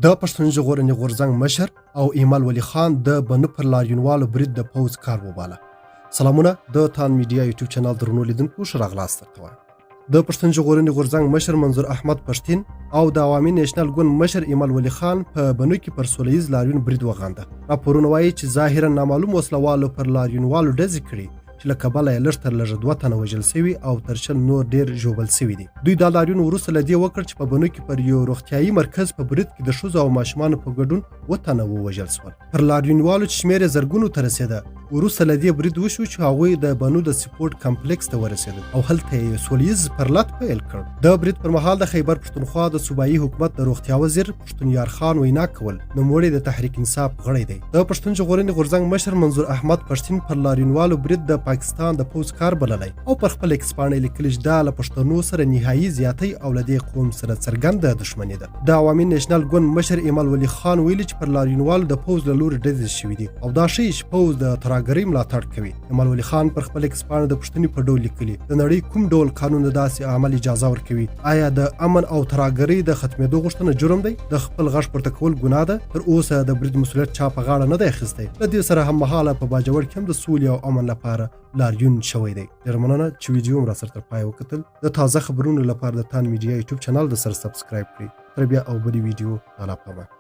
د پښتون ژغورنې غورځنګ مشر او ایمل ولی خان د بنو پر لاریونوالو برید د پوز کار وباله. سلامونه د تان میډیا یوټیوب چینل درنو لیدونکو ښه راغلاست ته. د پښتون ژغورنې غورځنګ مشر منظور احمد پشتين او د عوامي نېشنل ګوند مشر ایمل ولی خان په بنو کې پر سولهییز لاریون برید وغانده. راپورونه وایي چې ظاهرا نامعلوم وسلوالو پر لاریونوالو ډزې کړي چې له کبله یې لږ تر لږه 2 تنه وژل سوي او تر 200 نور ډیر ژوبل سوي دي. دوی دا لاریون وروسته له دې وکړ چې په بنو کې پر یو روغتیایي مرکز په برید کې د ښځو او ماشومانو په ګډون 2 تنه ووژل شول. پر لاریونوالو چې شمېر یې زرګونو ته رسېده، وروسته له دې برید وشو چې هغوی د بنو د سپورټ کمپلیکس ته ورسېدل او هلته یې سولهییز پرلط پیل کړ. د برید پر مهال د خیبر پښتونخوا د صوبایي حکومت د روغتیا وزیر پشتون یار خان وینا کول نوموړی د تحریک انصاف غړی دی. د پښتون ژغورنې غورځنګ مشر منظور احمد پشتين پر لاریونوالو برید د پاکستان د پوز کار بللی او پر خپل اکسپانې لیکلي چې دا له پښتنو سره نهایي زیاتی او له دې قوم سره څرګنده دښمني ده. د عوامي نېشنل ګوند مشر ایمل ولی خان ویلي چې پر لاریونوالو د پوز له لوري ډزې شوي دي او دا ښیي چې پوز د ترهګرۍ ملاتړ کوي. ایمل ولی خان پر خپل اکسپانې د پوښتنې په ډول لیکلي د نړۍ کوم ډول قانون د داسې عمل اجازه ورکوي؟ آیا د امن او ترهګرۍ د ختمېدو غوښتنه جرم دی؟ د خپل غږ پورته کول ګناه ده؟ تر اوسه د برید مسؤلیت چا په غاړه نه دی اخیستی. له دې سره هممهاله په باجوړ کې هم د سولې او امن لپاره لاریون شوی دی. ډېره مننه چې ویډیو مو راسره تر پایه وکتل. د تازه خبرونو لپاره د تان میډیا یوټیوب چینل د سره سبسکرایب کړئ. تر بیا او بلې ویډیو الله پامان.